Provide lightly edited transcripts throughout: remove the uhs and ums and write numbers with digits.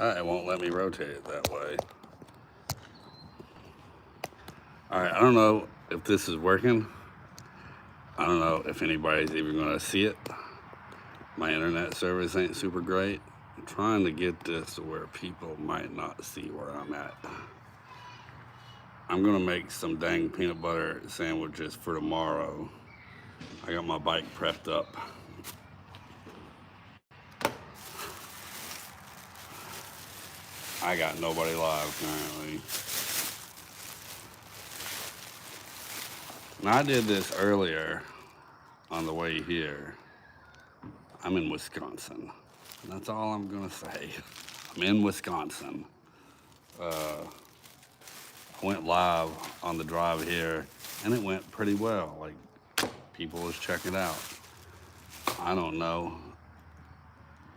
It won't let me rotate it that way. All right, I don't know if this is working. I don't know if anybody's even going to see it. My internet service ain't super great. I'm trying to get this to where people might not see where I'm at. I'm gonna make some dang peanut butter sandwiches for tomorrow. I got my bike prepped up. I got nobody live currently. And I did this earlier on the way here. I'm in Wisconsin. That's all I'm gonna say. I'm in Wisconsin. I went live on the drive here and it went pretty well. Like, people was checking out. I don't know.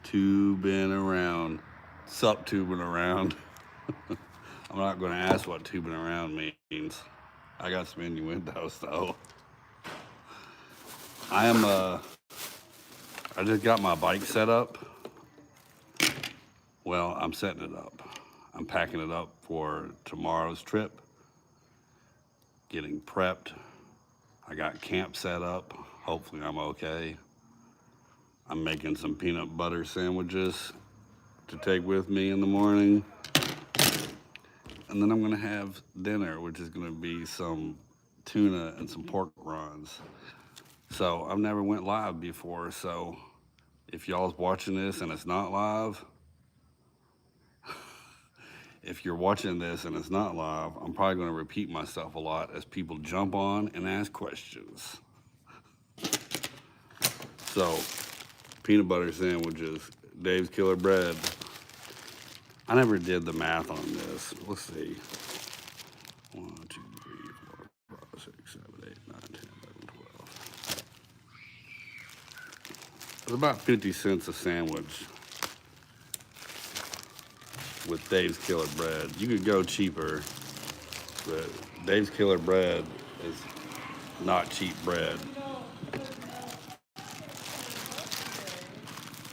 Tubing around. Sup tubing around. I'm not gonna ask what tubing around means. I got some innuendos though. I just got my bike set up. Well, I'm setting it up. I'm packing it up for tomorrow's trip. Getting prepped. I got camp set up. Hopefully I'm okay. I'm making some peanut butter sandwiches to take with me in the morning. And then I'm gonna have dinner, which is gonna be some tuna and some pork rinds. So I've never went live before, so if y'all's watching this and it's not live, if you're watching this and it's not live, I'm probably gonna repeat myself a lot as people jump on and ask questions. So, peanut butter sandwiches, Dave's Killer Bread. I never did the math on this. Let's see. 1, 2, 3, 4, 5, 6, 7, 8, 9, 10, 11, 12. It's about 50 cents a sandwich with Dave's Killer Bread. You could go cheaper, but Dave's Killer Bread is not cheap bread.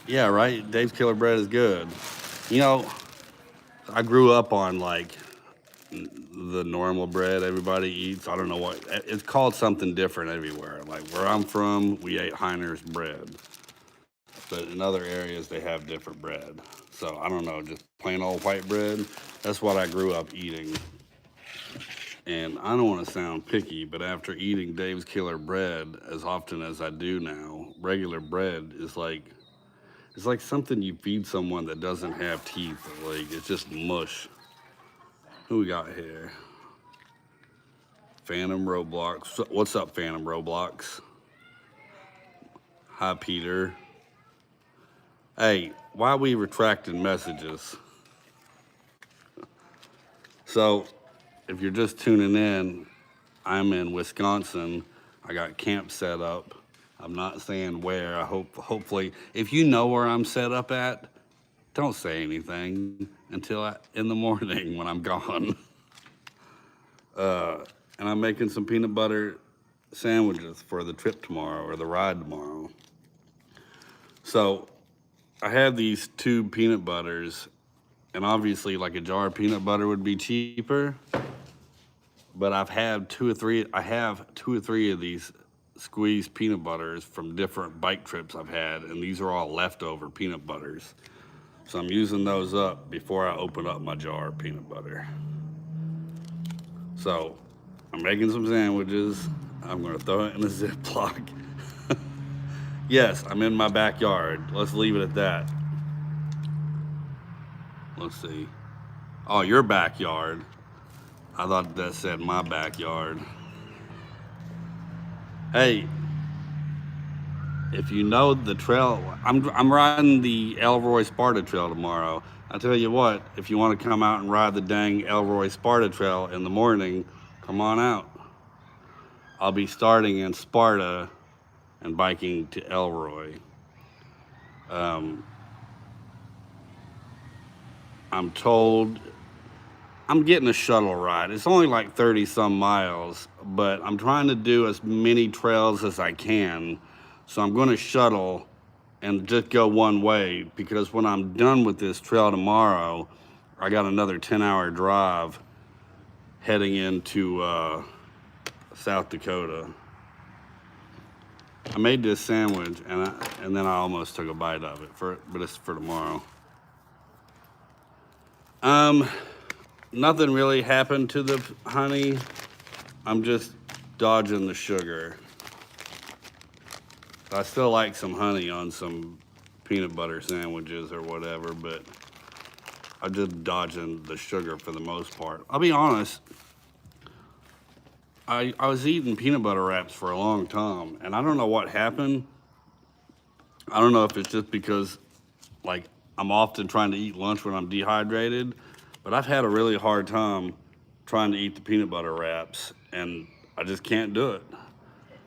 Yeah, right? Dave's Killer Bread is good. You know, I grew up on like the normal bread everybody eats. I don't know what, it's called something different everywhere. Like where I'm from, we ate Heiner's bread. But in other areas, they have different bread. So I don't know, just plain old white bread. That's what I grew up eating. And I don't want to sound picky, but after eating Dave's Killer Bread as often as I do now, regular bread is like, it's like something you feed someone that doesn't have teeth. Like, it's just mush. Who we got here? Phantom Roblox. What's up, Phantom Roblox? Hi, Peter. Hey, why are we retracting messages? So, if you're just tuning in, I'm in Wisconsin. I got camp set up. I'm not saying where. Hopefully, if you know where I'm set up at, don't say anything until in the morning when I'm gone. And I'm making some peanut butter sandwiches for the trip tomorrow or the ride tomorrow. So I have these tube peanut butters, and obviously like a jar of peanut butter would be cheaper, but I have two or three of these squeezed peanut butters from different bike trips I've had, and these are all leftover peanut butters. So I'm using those up before I open up my jar of peanut butter. So I'm making some sandwiches. I'm gonna throw it in a Ziploc. Yes, I'm in my backyard. Let's leave it at that. Let's see. Oh, your backyard. I thought that said my backyard. Hey, if you know the trail, I'm riding the Elroy Sparta Trail tomorrow. I tell you what, if you want to come out and ride the dang Elroy Sparta Trail in the morning, come on out. I'll be starting in Sparta and biking to Elroy. I'm told I'm getting a shuttle ride. It's only like 30 some miles, but I'm trying to do as many trails as I can. So I'm going to shuttle and just go one way, because when I'm done with this trail tomorrow, I got another 10-hour drive heading into South Dakota. I made this sandwich and then I almost took a bite of it, but it's for tomorrow. Nothing really happened to the honey. I'm just dodging the sugar. I still like some honey on some peanut butter sandwiches or whatever, but I'm just dodging the sugar for the most part. I'll be honest, I was eating peanut butter wraps for a long time, and I don't know what happened. I don't know if it's just because, like, I'm often trying to eat lunch when I'm dehydrated, but I've had a really hard time trying to eat the peanut butter wraps, and I just can't do it.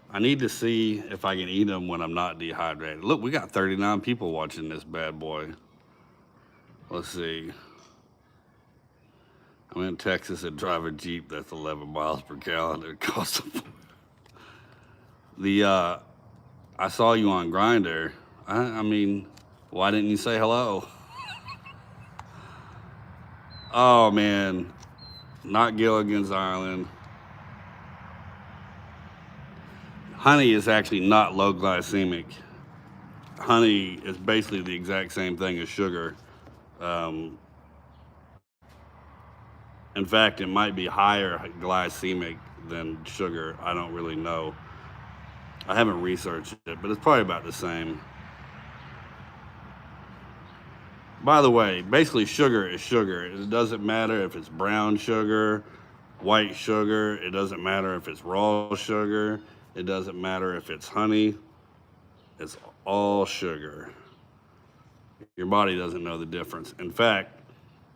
I need to see if I can eat them when I'm not dehydrated. Look, we got 39 people watching this bad boy. Let's see. I'm in Texas and drive a Jeep that's 11 miles per gallon. It costs I saw you on Grindr. I mean, why didn't you say hello? Oh man, not Gilligan's Island. Honey is actually not low glycemic. Honey is basically the exact same thing as sugar. In fact, it might be higher glycemic than sugar. I don't really know. I haven't researched it, but it's probably about the same. By the way, basically sugar is sugar. It doesn't matter if it's brown sugar, white sugar. It doesn't matter if it's raw sugar. It doesn't matter if it's honey. It's all sugar. Your body doesn't know the difference. In fact,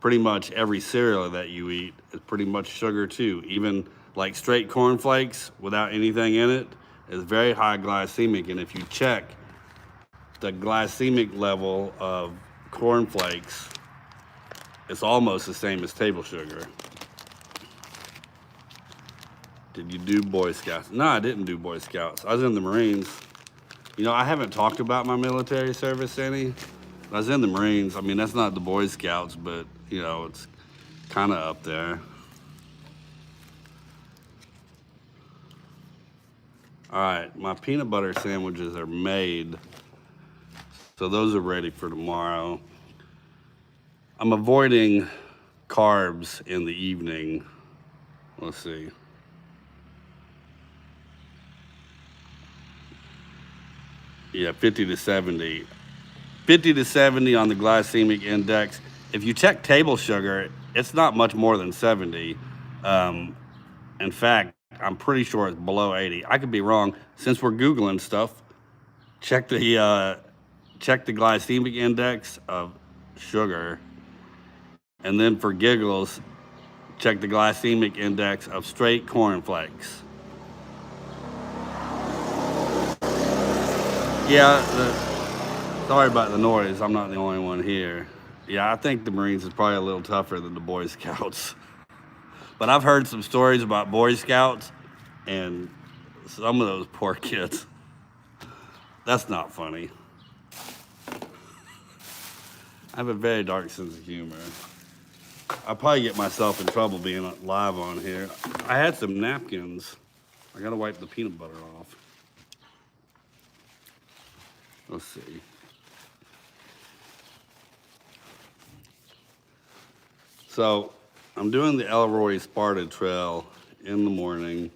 pretty much every cereal that you eat is pretty much sugar too. Even like straight cornflakes without anything in it is very high glycemic. And if you check the glycemic level of cornflakes, it's almost the same as table sugar. Did you do Boy Scouts? No, I didn't do Boy Scouts. I was in the Marines. You know, I haven't talked about my military service any. I was in the Marines. I mean, that's not the Boy Scouts, but, you know, it's kind of up there. All right, my peanut butter sandwiches are made, so those are ready for tomorrow. I'm avoiding carbs in the evening. Let's see. Yeah, 50 to 70. 50 to 70 on the glycemic index. If you check table sugar, it's not much more than 70. In fact, I'm pretty sure it's below 80. I could be wrong. Since we're Googling stuff, check the glycemic index of sugar. And then for giggles, check the glycemic index of straight cornflakes. Yeah, sorry about the noise. I'm not the only one here. Yeah, I think the Marines is probably a little tougher than the Boy Scouts. But I've heard some stories about Boy Scouts and some of those poor kids. That's not funny. I have a very dark sense of humor. I'll probably get myself in trouble being live on here. I had some napkins. I gotta wipe the peanut butter off. Let's see. So I'm doing the Elroy Sparta Trail in the morning.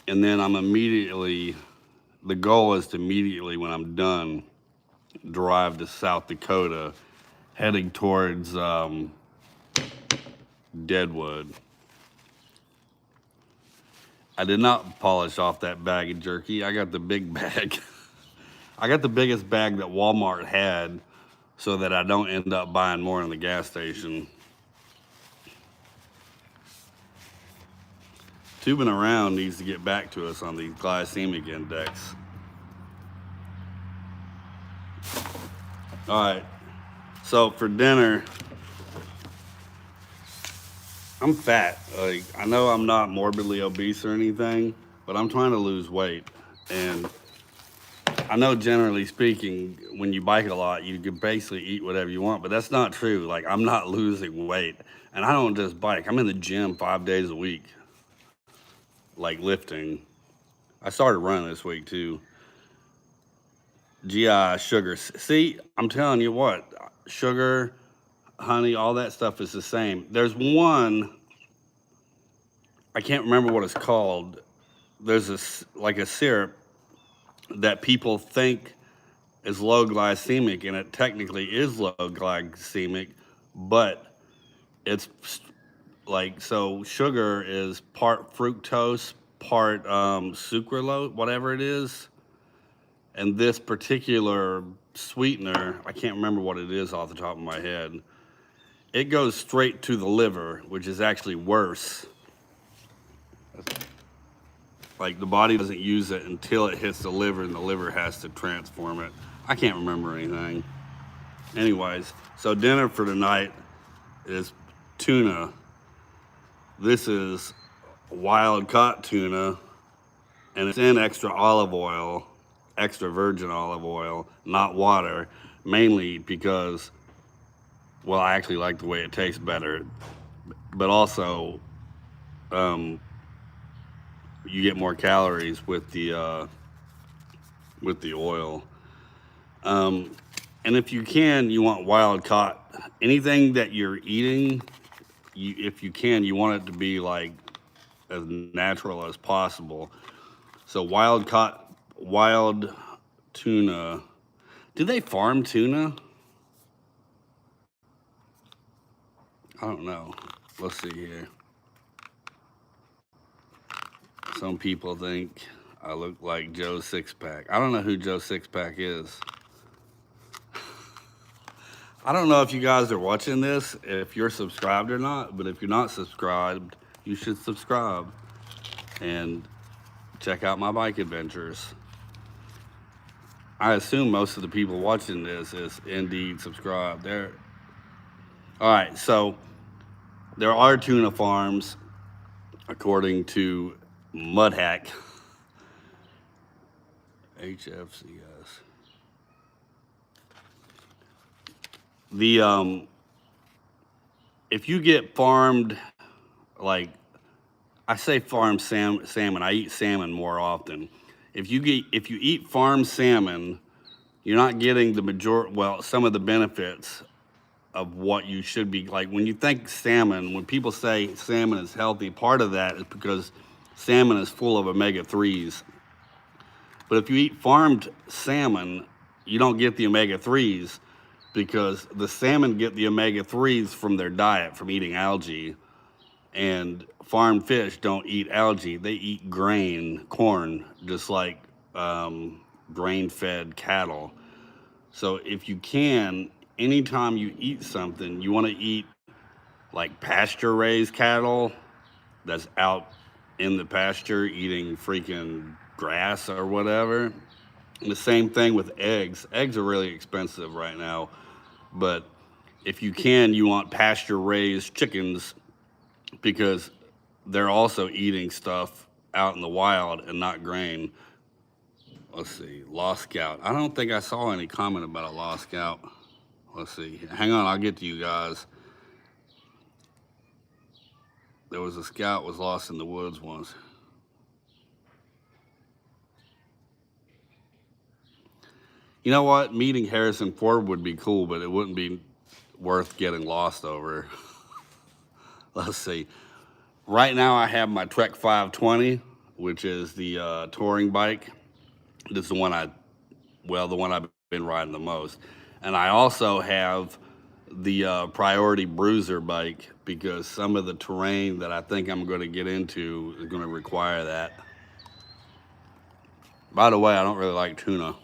And then the goal is to immediately, when I'm done, drive to South Dakota, heading towards Deadwood. I did not polish off that bag of jerky. I got the big bag. I got the biggest bag that Walmart had so that I don't end up buying more in the gas station. Tubing Around needs to get back to us on the glycemic index. All right, so for dinner, I'm fat. Like, I know I'm not morbidly obese or anything, but I'm trying to lose weight. And I know generally speaking, when you bike a lot, you can basically eat whatever you want, but that's not true. Like I'm not losing weight, and I don't just bike. I'm in the gym 5 days a week, like lifting. I started running this week too. GI sugar. See, I'm telling you what, sugar, honey, all that stuff is the same. There's one, I can't remember what it's called. There's like a syrup that people think is low glycemic, and it technically is low glycemic, but it's like, so sugar is part fructose, part sucralose, whatever it is. And this particular sweetener, I can't remember what it is off the top of my head. It goes straight to the liver, which is actually worse. Like the body doesn't use it until it hits the liver, and the liver has to transform it. I can't remember anything. Anyways, so dinner for tonight is tuna. This is wild caught tuna, and it's in extra olive oil, extra virgin olive oil, not water, mainly because, well, I actually like the way it tastes better, but also you get more calories with the oil. And if you can, you want wild caught. Anything that you're eating, if you can, you want it to be like as natural as possible. So wild tuna. Do they farm tuna? I don't know. Let's see here. Some people think I look like Joe Sixpack. I don't know who Joe Sixpack is. I don't know if you guys are watching this, if you're subscribed or not, but if you're not subscribed, you should subscribe and check out my bike adventures. I assume most of the people watching this is indeed subscribed. All right, so there are tuna farms, according to Mudhack, HFCS. If you get farmed, like I say farmed salmon, I eat salmon more often. If you eat farmed salmon, you're not getting some of the benefits of what you should be. Like when you think salmon, when people say salmon is healthy, part of that is because salmon is full of omega-3s. But if you eat farmed salmon, you don't get the omega-3s because the salmon get the omega-3s from their diet, from eating algae. And farmed fish don't eat algae. They eat corn, just like grain-fed cattle. So if you can, anytime you eat something, you want to eat like pasture-raised cattle that's out in the pasture eating freaking grass or whatever. And the same thing with eggs. Eggs are really expensive right now, but if you can, you want pasture-raised chickens because they're also eating stuff out in the wild and not grain. Let's see, Lost Scout. I don't think I saw any comment about a Lost Scout. Let's see. Hang on, I'll get to you guys. There was a scout was lost in the woods once. You know what? Meeting Harrison Ford would be cool, but it wouldn't be worth getting lost over. Let's see. Right now I have my Trek 520, which is the touring bike. This is the one I've been riding the most. And I also have the Priority Bruiser bike because some of the terrain that I think I'm going to get into is going to require that. By the way, I don't really like tuna.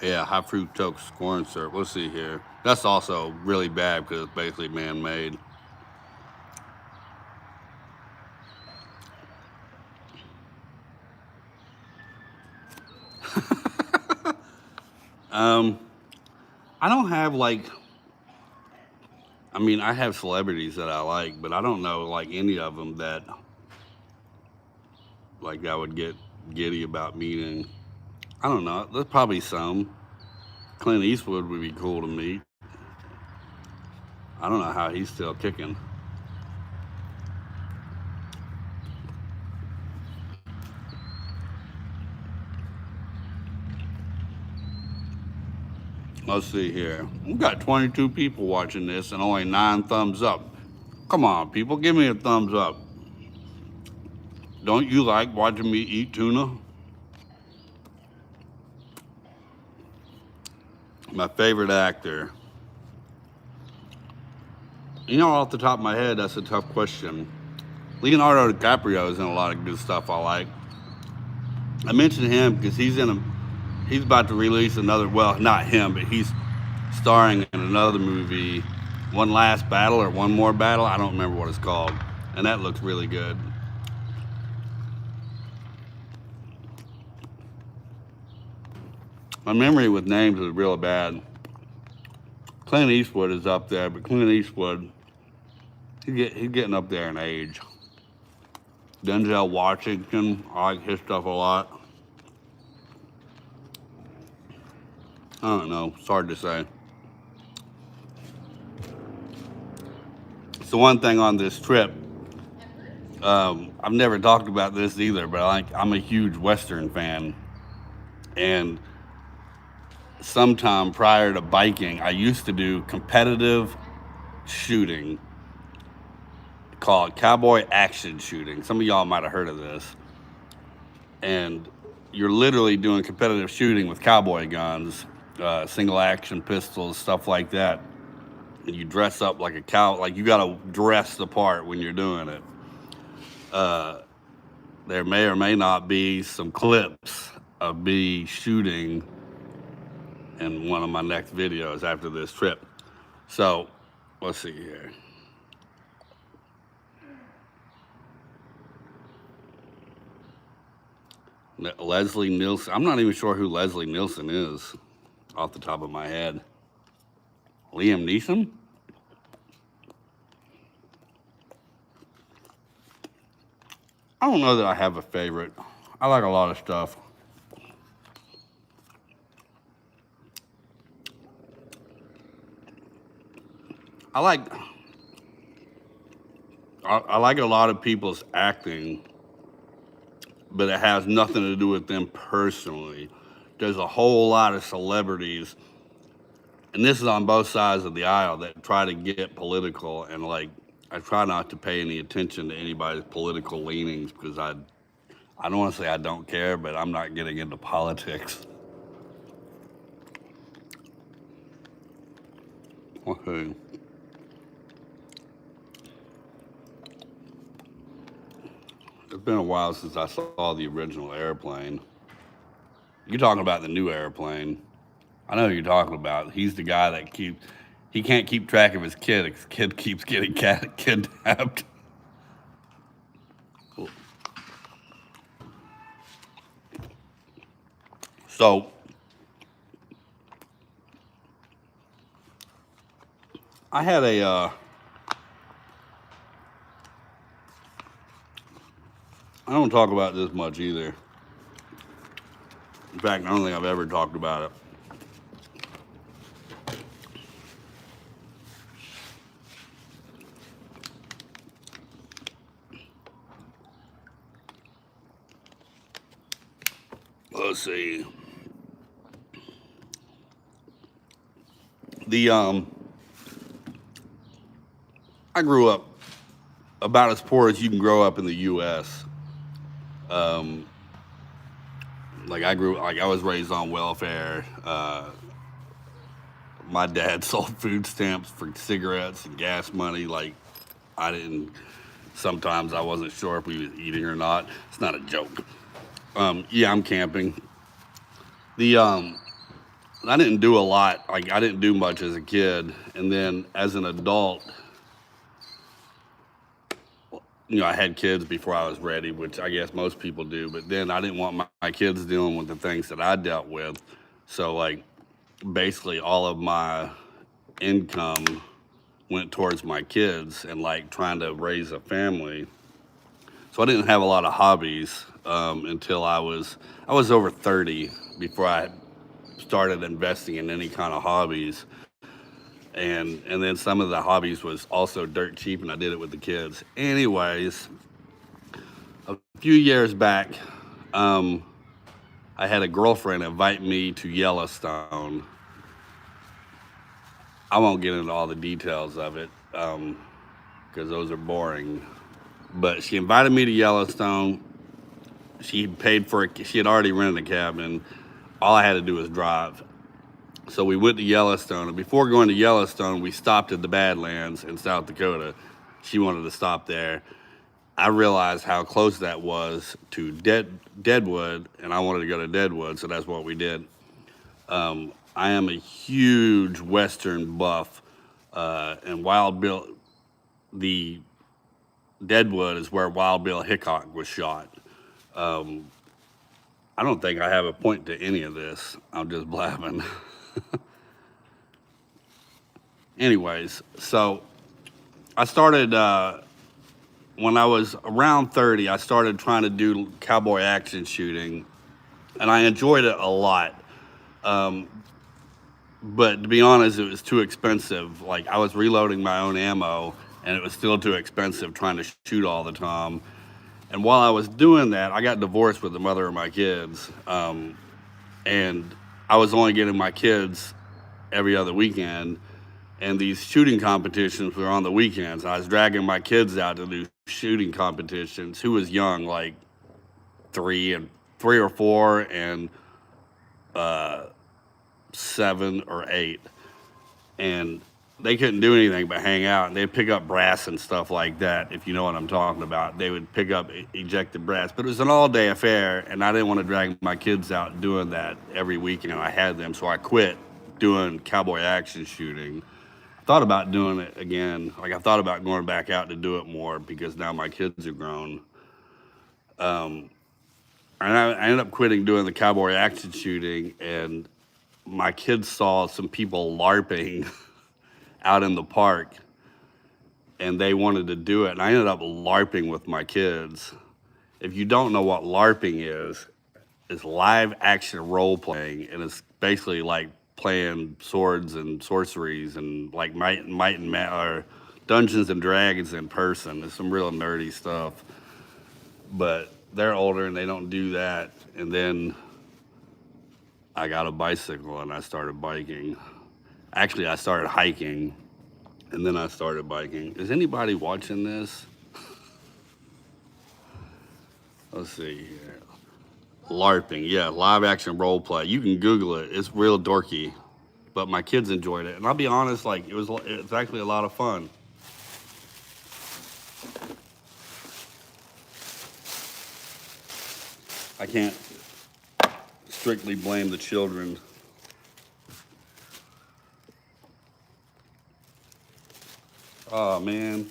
Yeah, high fructose corn syrup. Let's see here. That's also really bad because it's basically man-made. I don't have like, I mean, I have celebrities that I like, but I don't know like any of them that like I would get giddy about meeting. I don't know. There's probably some. Clint Eastwood would be cool to meet. I don't know how he's still kicking. Let's see here. We got 22 people watching this and only 9 thumbs up. Come on, people, give me a thumbs up. Don't you like watching me eat tuna? My favorite actor. You know, off the top of my head, that's a tough question. Leonardo DiCaprio is in a lot of good stuff I like. I mentioned him because he's about to release another, well, not him, but he's starring in another movie, One Last Battle or One More Battle. I don't remember what it's called. And that looks really good. My memory with names is real bad. Clint Eastwood is up there, but Clint Eastwood, he's getting up there in age. Denzel Washington, I like his stuff a lot. I don't know, it's hard to say. So one thing on this trip, I've never talked about this either, but I'm a huge Western fan. And sometime prior to biking, I used to do competitive shooting called cowboy action shooting. Some of y'all might have heard of this. And you're literally doing competitive shooting with cowboy guns, single action pistols, stuff like that. And you dress up like a cow, like you gotta dress the part when you're doing it. There may or may not be some clips of me shooting in one of my next videos after this trip. So let's see here. Leslie Nielsen. I'm not even sure who Leslie Nielsen is off the top of my head. Liam Neeson? I don't know that I have a favorite. I like a lot of stuff. I like I like a lot of people's acting, but it has nothing to do with them personally. There's a whole lot of celebrities, and this is on both sides of the aisle, that try to get political, and like I try not to pay any attention to anybody's political leanings because I don't want to say I don't care, but I'm not getting into politics. Okay. It's been a while since I saw the original Airplane. You're talking about the new Airplane. I know who you're talking about. He's the guy that he can't keep track of his kid. His kid keeps getting kidnapped. So I had I don't talk about this much either. In fact, I don't think I've ever talked about it. Let's see. The I grew up about as poor as you can grow up in the U.S. Like I was raised on welfare. My dad sold food stamps for cigarettes and gas money. Like I didn't. Sometimes I wasn't sure if we was eating or not. It's not a joke. Yeah, I'm camping. The I didn't do a lot. Like I didn't do much as a kid, and then as an adult, I had kids before I was ready, which I guess most people do. But then I didn't want my kids dealing with the things that I dealt with. So like basically all of my income went towards my kids and like trying to raise a family. So I didn't have a lot of hobbies until I was over 30 before I started investing in any kind of hobbies. And then some of the hobbies was also dirt cheap, and I did it with the kids. Anyways, a few years back, um, I had a girlfriend invite me to Yellowstone. I won't get into all the details of it because those are boring. But she invited me to Yellowstone. She paid for it. She had already rented a cabin. All I had to do was drive. So we went to Yellowstone, and before going to Yellowstone, we stopped at the Badlands in South Dakota. She wanted to stop there. I realized how close that was to Deadwood, and I wanted to go to Deadwood, so that's what we did. I am a huge Western buff, and Wild Bill, the Deadwood is where Wild Bill Hickok was shot. I don't think I have a point to any of this. I'm just blabbing. Anyways, so I started, when I was around 30, I started trying to do cowboy action shooting, and I enjoyed it a lot. But to be honest, it was too expensive. Like, I was reloading my own ammo, and it was still too expensive trying to shoot all the time. And while I was doing that, I got divorced with the mother of my kids. And I was only getting my kids every other weekend. And these shooting competitions were on the weekends. I was dragging my kids out to do shooting competitions. Who was young, like three or four, and 7 or 8. And they couldn't do anything but hang out, and they'd pick up brass and stuff like that, if you know what I'm talking about. They would pick up ejected brass, but it was an all-day affair, and I didn't want to drag my kids out doing that every weekend. I had them, so I quit doing cowboy action shooting. I thought about doing it again. Like, I thought about going back out to do it more because now my kids are grown. And I ended up quitting doing the cowboy action shooting, and my kids saw some people LARPing out in the park, and they wanted to do it, and I ended up LARPing with my kids. If you don't know what LARPing is, it's live action role playing, and it's basically like playing swords and sorceries and like might and or Dungeons and Dragons in person. It's some real nerdy stuff, but they're older and they don't do that. And then I got a bicycle and I started biking. Actually, I started hiking, and then I started biking. Is anybody watching this? Let's see here. LARPing, yeah, live action role play. You can Google it. It's real dorky, but my kids enjoyed it. And I'll be honest, like it's actually a lot of fun. I can't strictly blame the children. Oh man,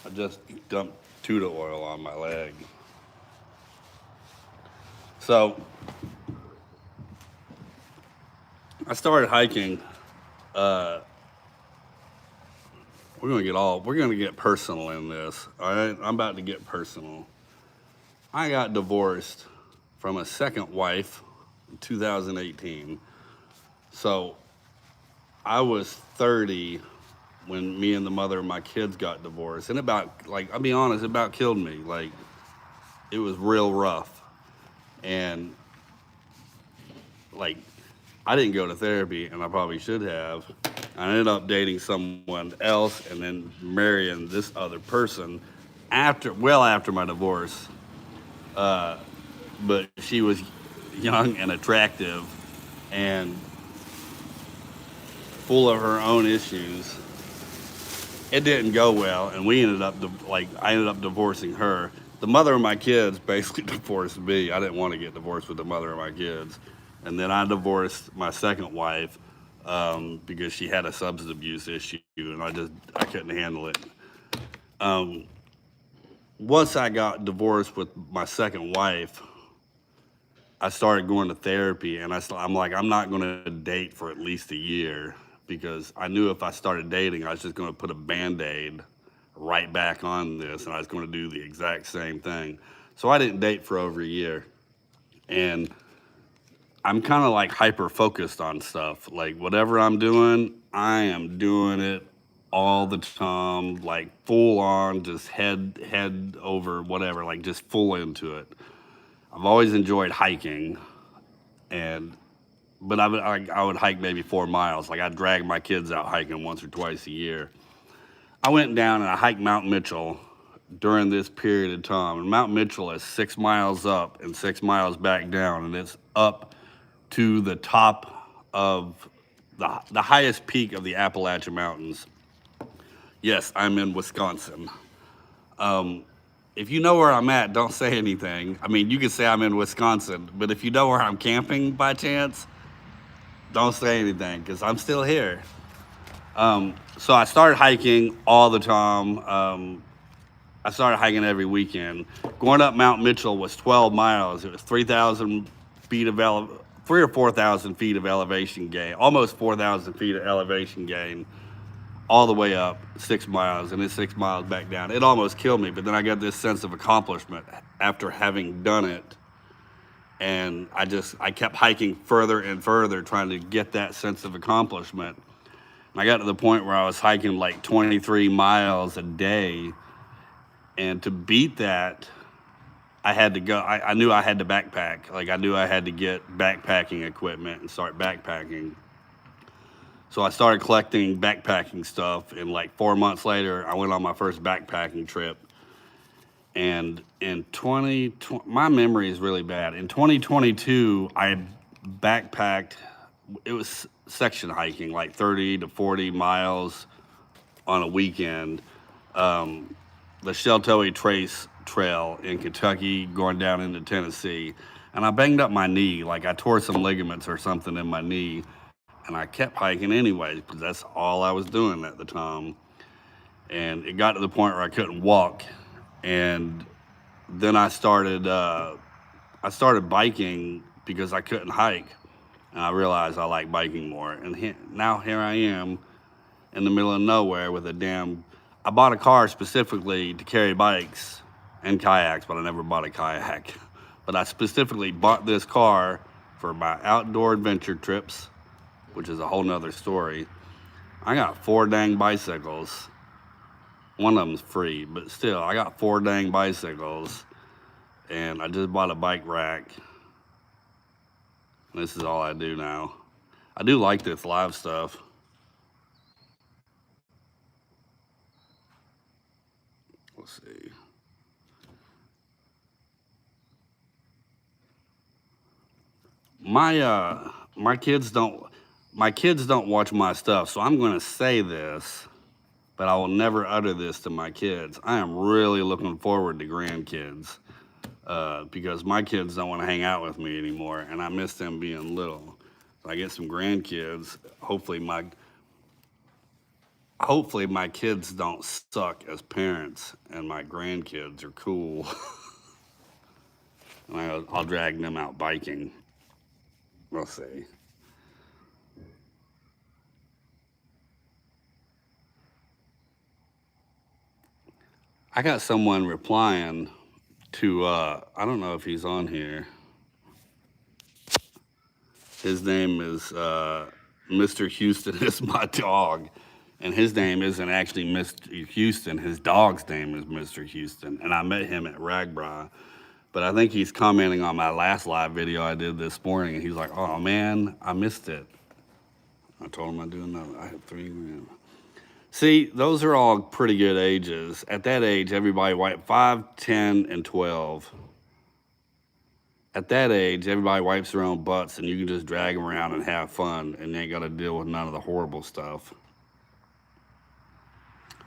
I just dumped Tuda oil on my leg. So I started hiking. We're gonna get personal in this. All right, I'm about to get personal. I got divorced from a second wife in 2018. So I was 30 when me and the mother of my kids got divorced, and I'll be honest, it about killed me. Like, it was real rough, and like, I didn't go to therapy, and I probably should have. I ended up dating someone else and then marrying this other person after my divorce. But she was young and attractive and full of her own issues. It didn't go well, and I ended up divorcing her. The mother of my kids basically divorced me. I didn't want to get divorced with the mother of my kids. And then I divorced my second wife because she had a substance abuse issue, and I couldn't handle it. Once I got divorced with my second wife, I started going to therapy, and I'm like, I'm not going to date for at least a year because I knew if I started dating, I was just going to put a band-aid right back on this, and I was going to do the exact same thing. So I didn't date for over a year, and I'm kind of like hyper focused on stuff. Like whatever I'm doing, I am doing it all the time, like full on, just head over whatever, like just full into it. I've always enjoyed hiking, and but I would hike maybe 4 miles. Like I'd drag my kids out hiking once or twice a year. I went down and I hiked Mount Mitchell during this period of time. And Mount Mitchell is 6 miles up and 6 miles back down, and it's up to the top of the highest peak of the Appalachian Mountains. Yes, I'm in Wisconsin. If you know where I'm at, don't say anything. I mean, you can say I'm in Wisconsin, but if you know where I'm camping by chance, don't say anything because I'm still here. So I started hiking all the time. I started hiking every weekend. Going up Mount Mitchell was 12 miles. It was 3,000 feet of 3 or 4,000 feet of elevation gain, almost 4,000 feet of elevation gain, all the way up 6 miles and then 6 miles back down. It almost killed me, but then I got this sense of accomplishment after having done it. And I kept hiking further and further, trying to get that sense of accomplishment. And I got to the point where I was hiking like 23 miles a day. And to beat that, I had to go. I knew I had to backpack. Like I knew I had to get backpacking equipment and start backpacking. So I started collecting backpacking stuff, and like 4 months later, I went on my first backpacking trip. And in 2020, my memory is really bad. In 2022, I backpacked. It was section hiking, like 30 to 40 miles on a weekend. The Sheltoe Trace Trail in Kentucky, going down into Tennessee, and I banged up my knee. Like I tore some ligaments or something in my knee, and I kept hiking anyway because that's all I was doing at the time. And it got to the point where I couldn't walk, and then I started biking because I couldn't hike, and I realized I like biking more. And now here I am in the middle of nowhere with a damn. I bought a car specifically to carry bikes and kayaks, but I never bought a kayak. But I specifically bought this car for my outdoor adventure trips, which is a whole nother story. I got 4 dang bicycles. One of them's free, but still, I got 4 dang bicycles, and I just bought a bike rack. And this is all I do now. I do like this live stuff. Let's see. My kids don't watch my stuff, so I'm going to say this, but I will never utter this to my kids. I am really looking forward to grandkids because my kids don't want to hang out with me anymore, and I miss them being little. So I get some grandkids. Hopefully my kids don't suck as parents, and my grandkids are cool. And I'll drag them out biking. We'll see. I got someone replying to, I don't know if he's on here. His name is Mr. Houston is my dog. And his name isn't actually Mr. Houston. His dog's name is Mr. Houston. And I met him at Ragbri. But I think he's commenting on my last live video I did this morning. And he's like, oh man, I missed it. I told him I'd do another. I have 3 grand. See, those are all pretty good ages. At that age, everybody 5, 10, and 12. At that age, everybody wipes their own butts, and you can just drag them around and have fun, and you ain't got to deal with none of the horrible stuff.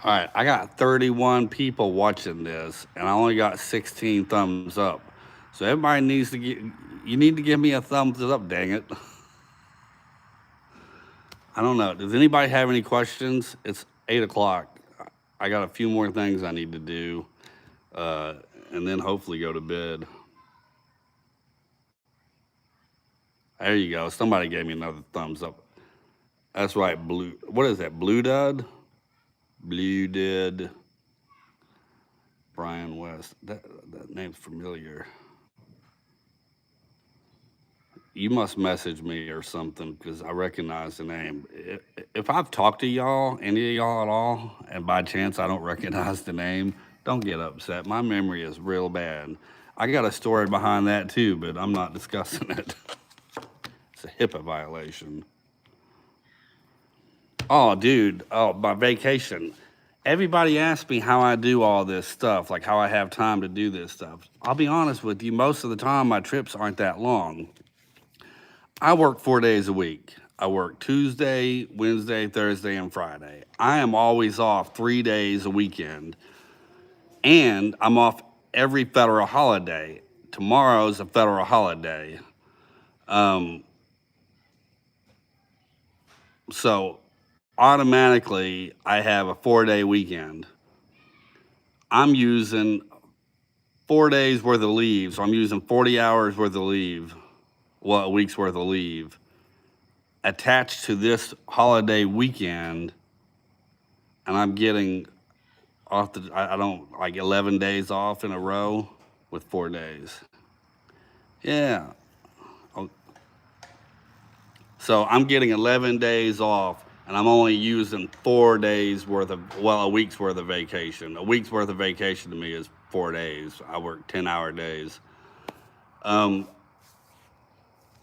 All right, I got 31 people watching this, and I only got 16 thumbs up. So everybody needs to you need to give me a thumbs up, dang it. I don't know. Does anybody have any questions? It's 8 o'clock. I got a few more things I need to do, and then hopefully go to bed. There you go. Somebody gave me another thumbs up. That's right, Blue. What is that? Blue Dud? Blue Dud. Brian West. That name's familiar. You must message me or something because I recognize the name. If I've talked to y'all, any of y'all at all, and by chance I don't recognize the name, don't get upset. My memory is real bad. I got a story behind that too, but I'm not discussing it. It's a HIPAA violation. Oh, dude. Oh, my vacation. Everybody asks me how I do all this stuff, like how I have time to do this stuff. I'll be honest with you, most of the time my trips aren't that long. I work 4 days a week. I work Tuesday, Wednesday, Thursday, and Friday. I am always off 3 days a weekend, and I'm off every federal holiday. Tomorrow's a federal holiday. Um, so automatically, I have a 4 day weekend. I'm using 4 days worth of leave, so I'm using 40 hours worth of leave, well, a week's worth of leave, attached to this holiday weekend, and I'm getting off the, I don't, like 11 days off in a row with 4 days. Yeah. Oh, so I'm getting 11 days off, and I'm only using 4 days worth of, well, a week's worth of vacation. A week's worth of vacation to me is 4 days. I work 10-hour days. Um,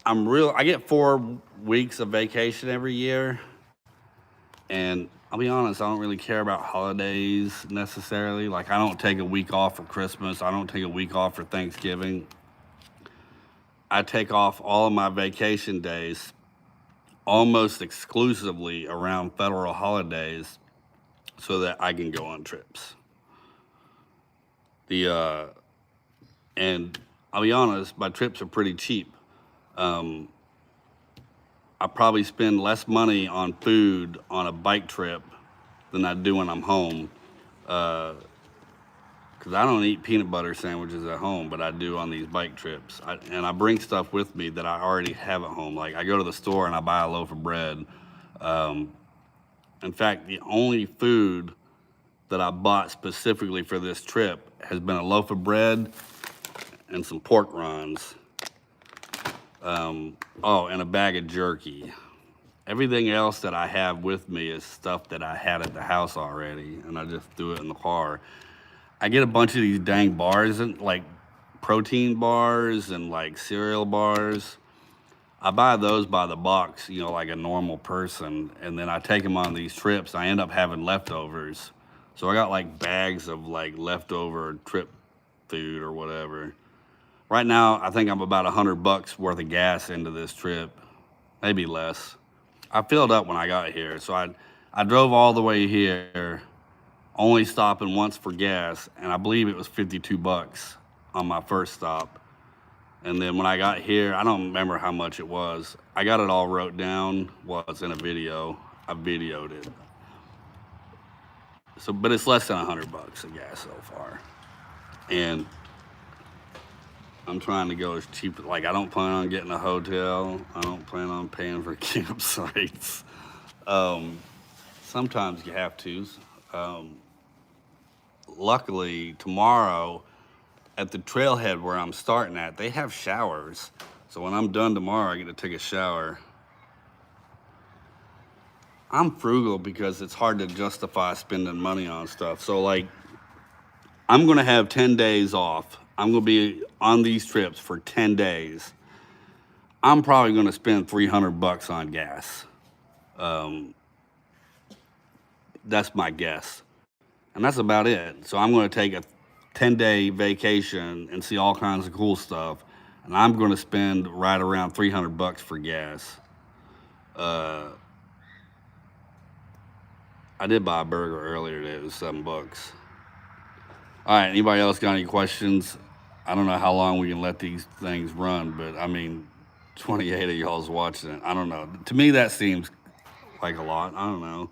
I get 4 weeks of vacation every year, and I'll be honest, I don't really care about holidays necessarily. Like, I don't take a week off for Christmas. I don't take a week off for Thanksgiving. I take off all of my vacation days almost exclusively around federal holidays so that I can go on trips. The and I'll be honest, my trips are pretty cheap. Um, I probably spend less money on food on a bike trip than I do when I'm home. Because I don't eat peanut butter sandwiches at home, but I do on these bike trips. And I bring stuff with me that I already have at home. Like I go to the store and I buy a loaf of bread. Um, in fact, the only food that I bought specifically for this trip has been a loaf of bread and some pork rinds. Oh, and a bag of jerky. Everything else that I have with me is stuff that I had at the house already, and I just threw it in the car. I get a bunch of these dang bars, and like protein bars and like cereal bars. I buy those by the box, like a normal person, and then I take them on these trips. I end up having leftovers. So I got like bags of like leftover trip food or whatever. Right now, I think I'm about $100 worth of gas into this trip, maybe less. I filled up when I got here, so I drove all the way here, only stopping once for gas, and I believe it was $52 on my first stop. And then when I got here, I don't remember how much it was. I got it all wrote down. Well, it's in a video. I videoed it. So, but it's less than $100 of gas so far, and I'm trying to go as cheap. Like I don't plan on getting a hotel. I don't plan on paying for campsites. Um, Sometimes you have to. Um, Luckily, tomorrow at the trailhead where I'm starting at, they have showers. So when I'm done tomorrow, I get to take a shower. I'm frugal because it's hard to justify spending money on stuff. So like, I'm gonna have 10 days off. I'm gonna be on these trips for 10 days. I'm probably gonna spend $300 on gas. Um, that's my guess. And that's about it. So I'm gonna take a 10-day vacation and see all kinds of cool stuff. And I'm gonna spend right around $300 for gas. Uh, I did buy a burger earlier today. It was $7. All right, anybody else got any questions? I don't know how long we can let these things run, but I mean, 28 of y'all's watching it. I don't know. To me, that seems like a lot. I don't know.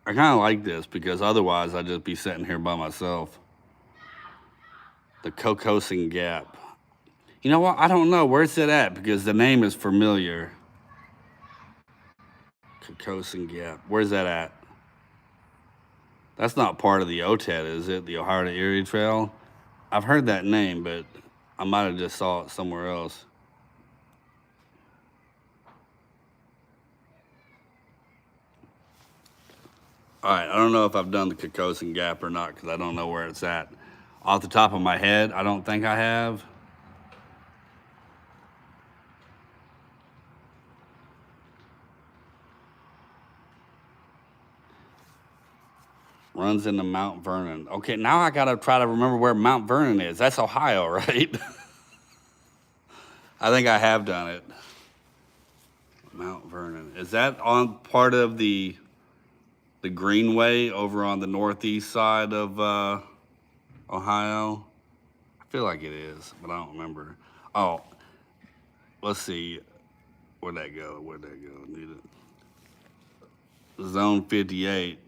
I kind of like this because otherwise I'd just be sitting here by myself. The Cocosing Gap. You know what? I don't know. Where's it at? Because the name is familiar. Cocosin Gap. Where's that at? That's not part of the OTET, is it? The Ohio to Erie Trail? I've heard that name, but I might have just saw it somewhere else. All right, I don't know if I've done the Cocosin Gap or not because I don't know where it's at. Off the top of my head, I don't think I have. Runs into Mount Vernon. Okay, now I gotta try to remember where Mount Vernon is. That's Ohio, right? I think I have done it. Mount Vernon. Is that on part of the Greenway over on the northeast side of Ohio? I feel like it is, but I don't remember. Oh, let's see. Where'd that go? Where'd that go? Need it. Zone 58.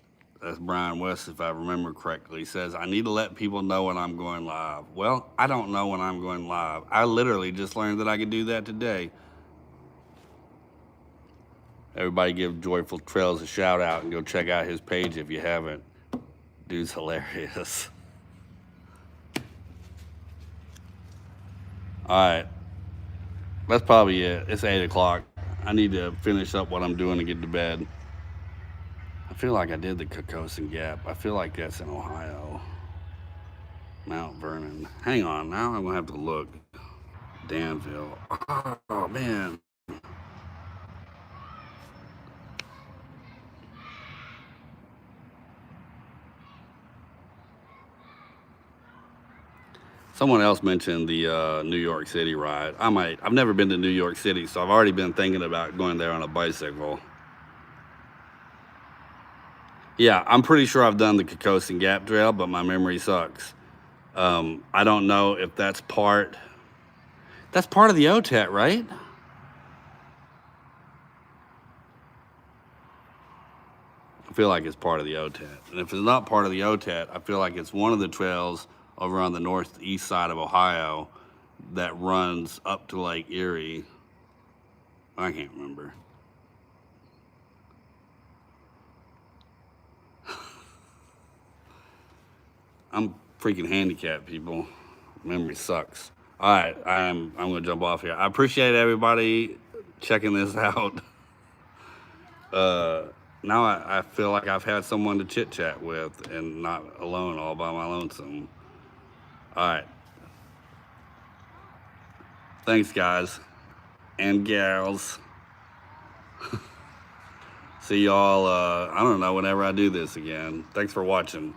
That's Brian West, if I remember correctly, says, I need to let people know when I'm going live. Well, I don't know when I'm going live. I literally just learned that I could do that today. Everybody give Joyful Trails a shout out and go check out his page if you haven't. Dude's hilarious. All right. That's probably it. It's 8 o'clock. I need to finish up what I'm doing to get to bed. I feel like I did the Cocosin Gap. I feel like that's in Ohio. Mount Vernon. Hang on. Now I'm going to have to look. Danville. Oh, man. Someone else mentioned the New York City ride. I've never been to New York City, so I've already been thinking about going there on a bicycle. Yeah, I'm pretty sure I've done the Cocosin Gap Trail, but my memory sucks. I don't know if that's part of the OTET, right? I feel like it's part of the OTET. And if it's not part of the OTET, I feel like it's one of the trails over on the northeast side of Ohio that runs up to Lake Erie. I can't remember. I'm freaking handicapped, people. Memory sucks. All right, I'm gonna jump off here. I appreciate everybody checking this out. Now I feel like I've had someone to chit chat with and not alone all by my lonesome. All right. Thanks, guys and gals. See y'all, I don't know, whenever I do this again. Thanks for watching.